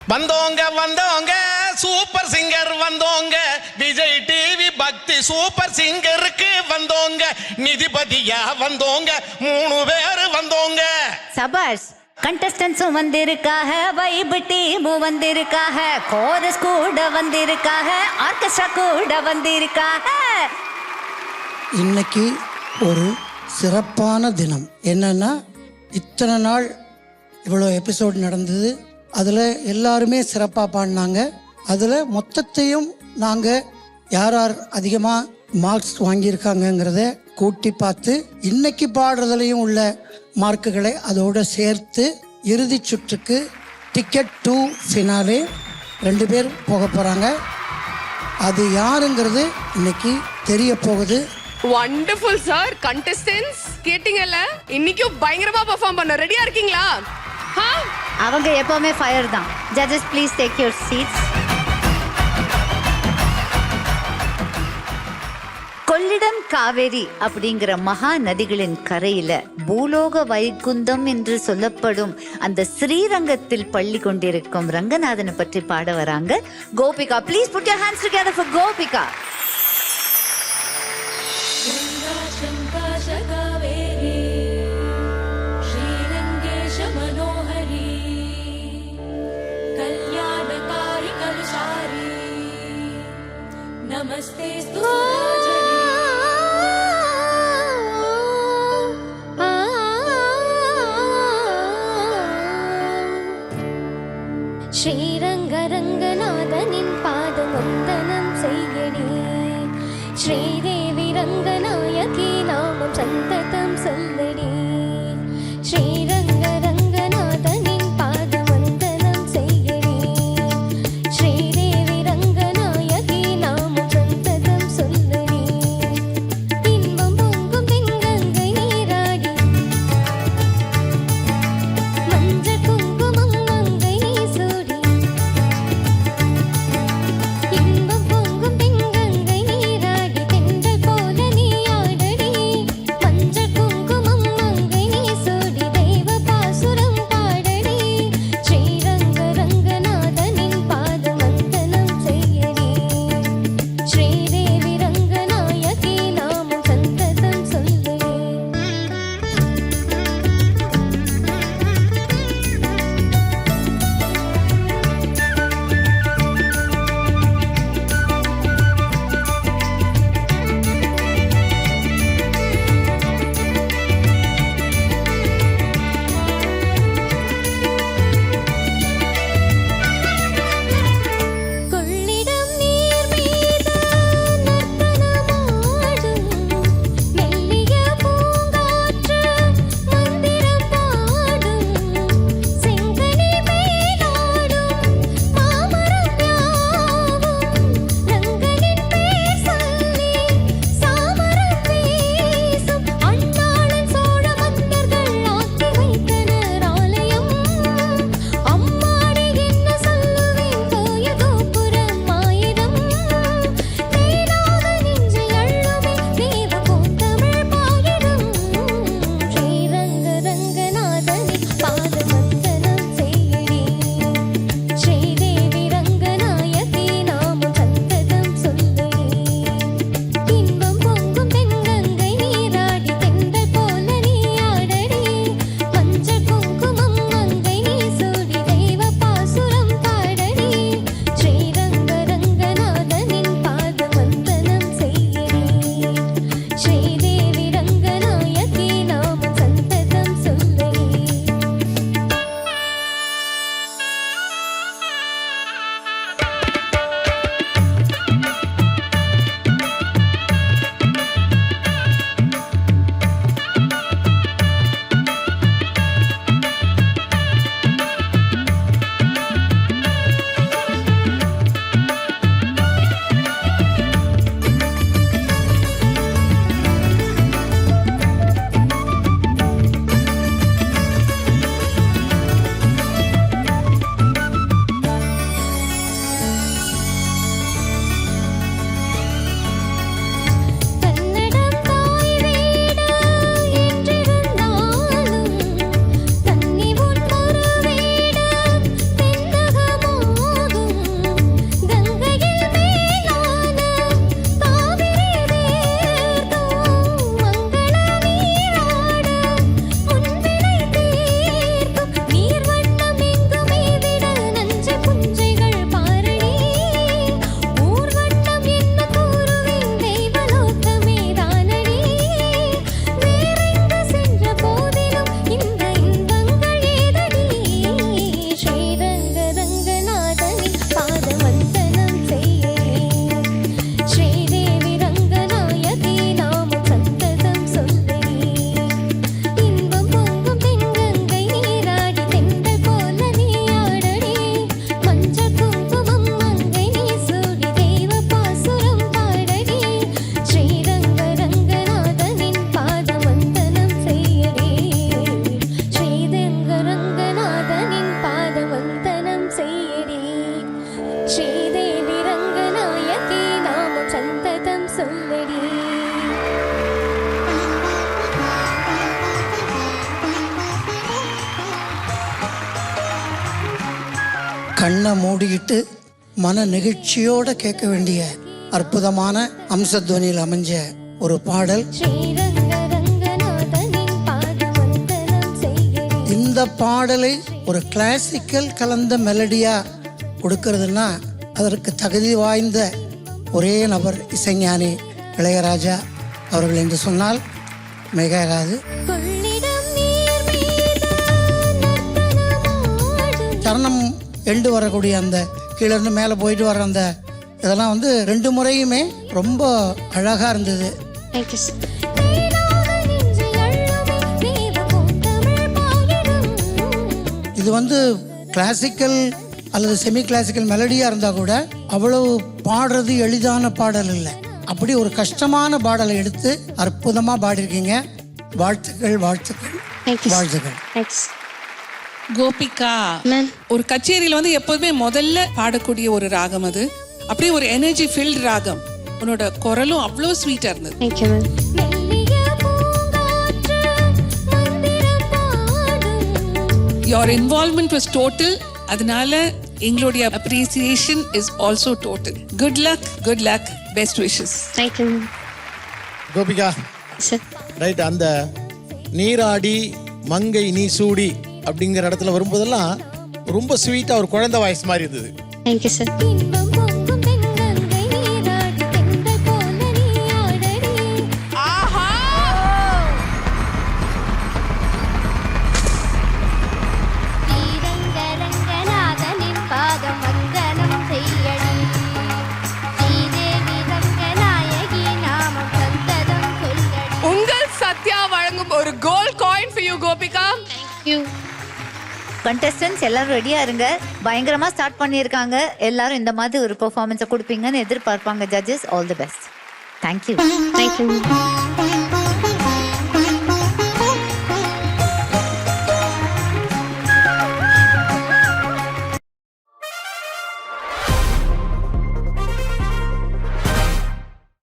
வந்தோங்க வந்தோங்க super singer வந்தோங்க, Vijay TV பக்தி super சிங்கருக்கு வந்தோங்க, நிதிபதியா வந்தோங்க, 3 பேரு வந்தோங்க. சபாஷ். கண்டஸ்டன்ஸும் வந்திருக்காக, வைப் டீமும் வந்திருக்காக, கோரஸ் கூட வந்திருக்காக, ஆர்கெஸ்ட்ரா கூட வந்திருக்காக. இன்னைக்கு ஒரு சிறப்பான தினம். என்னன்னா, இத்தனை நாள் இவ்வளோ எபிசோட் நடந்தது. அதில் எல்லாருமே சிறப்பாக பாடினாங்க. அதில் மொத்தத்தையும் நாங்கள் யார் யார் அதிகமாக மார்க்ஸ் வாங்கியிருக்காங்கங்கிறத கூட்டி பார்த்து இன்னைக்கு பாடுறதுலையும் உள்ள மார்க்குகளை அதோடு சேர்த்து இறுதி சுற்றுக்கு டிக்கெட் டு ஃபினாலே 2 பேர் போக போகிறாங்க. அது யாருங்கிறது இன்னைக்கு தெரிய போகுது. Wonderful sir. கண்டஸ்டன்ட்ஸ் கேட்டிங்கல்ல, இன்னைக்கும் பயங்கரமா பெர்ஃபார்ம் பண்ண ரெடியா இருக்கீங்களா? அவங்க எப்பவுமே ஃபயர் தான். Judges please take your seats. Kollidam Kaveri அப்படிங்கிற மகா நதிகளின் கரையில பூலோக வைகுந்தம் என்று சொல்லப்படும் அந்த ஸ்ரீரங்கத்தில் பள்ளி கொண்டிருக்கும் ரங்கநாதனை பற்றி பாட வராங்க Gopika. Please put your hands together for Gopika. नमस्ते ஸ்ரீரங்கரங்கநாதனின் பாதவந்தனம் செய்யடி, ஸ்ரீதேவி ரங்கநாயகி நாமம் சந்ததம் சொல்லடி. ஸ்ரீரங்கரங்கநாதனின் பாதவந்தனம் செய்யடி, ஸ்ரீதேவி ரங்கநாயகி நாமம் சந்ததம் சொல்லடி. இன்பம் பொங்கும் தென்கங்கை நீராடி, மஞ்ச குங்குமம் மங்கை நீ சூடி. இன்பம் பொங்கும் தென்கங்கை நீராடி, தென்றல் போல நீ ஆடடி. மஞ்ச குங்குமம் ஸ்ரீதேவி ரங்கநாயகி நாமம் சந்ததம் சொல்லடி கண்ணை மூடிக்கிட்டு மன நெகிழ்ச்சியோட கேட்க வேண்டிய அற்புதமான அம்சத்வனியில் அமைஞ்ச ஒரு பாடல். ஸ்ரீரங்க ரங்கநாதனின் பாதவந்தனம் செய்கிறேன். இந்த பாடலை ஒரு கிளாசிக்கல் கலந்த மெலடியா கொடுக்கறதுன்னா அதற்கு தகுதி வாய்ந்த ஒரே நபர் இசைஞானி இளையராஜா அவர்கள் என்று சொன்னால் மிகாது. கொள்ளிடம் நீர் மீது நர்த்தனமாடும் சரணம் எண்டு வரக்கூடிய அந்த கீழே இருந்து மேலே போயிட்டு வர அந்த இதெல்லாம் வந்து 2 முறையுமே ரொம்ப அழகாக இருந்தது. தேனாக நெஞ்சில் அள்ளுமே தேவ பூந்தமிழ் பாயிடும். இது வந்து கிளாசிக்கல் அல்லது செமி கிளாசிக்கல் மெலடியாக இருந்தால் கூட அவ்வளவு பாடுறது எளிதான பாடல் இல்லை. அப்படி ஒரு கஷ்டமான பாடலை எடுத்து அற்புதமாக பாடியிருக்கீங்க. வாழ்த்துக்கள் வாழ்த்துக்கள் வாழ்த்துக்கள். கோபிகா ஒரு கச்சேரியில வந்து எப்போதுமே முதல்ல பாடக்கூடிய ஒரு ராகம் அது. அப்படியே ஒரு எனர்ஜி ஃபில்ட் ராகம். உன்னோட குரலும் அவ்வளோ ஸ்வீட்டா இருந்தது. மெல்லிய பூங்காற்று மந்திரம் பாடும். Your involvement was total. அதனால எங்களுடைய appreciation is also total. Good luck best wishes. Gopika right. அந்த நீராடி மங்கை நீ சூடி அப்படிங்கிற இடத்துல வரும்போதெல்லாம் ரொம்ப ஸ்வீட்டா ஒரு குழந்தை வாய்ஸ் மாதிரி இருந்தது. இன்பம் பொங்கும் தென்கங்கை நீராடி தென்றல் போல நீ ஆடடி. ஆஹா ஸ்ரீரங்க ரங்கநாதனின் பாதம் வந்தனம் செய்யடி. ஸ்ரீதேவி ரங்கநாயகி நாமம் சந்ததம் சொல்லடி. உங்கள் சத்யா வழங்கும் ஒரு gold coin for you Gopika. Contestants எல்லாரும் ரெடியா இருங்க. பயங்கரமா ஸ்டார்ட் பண்ணியிருக்காங்க. எல்லாரும் இந்த மாதிரி ஒரு பெர்ஃபார்மன்ஸை கொடுப்பீங்கன்னு எதிர்பார்ப்பாங்க judges. All the best. Thank you.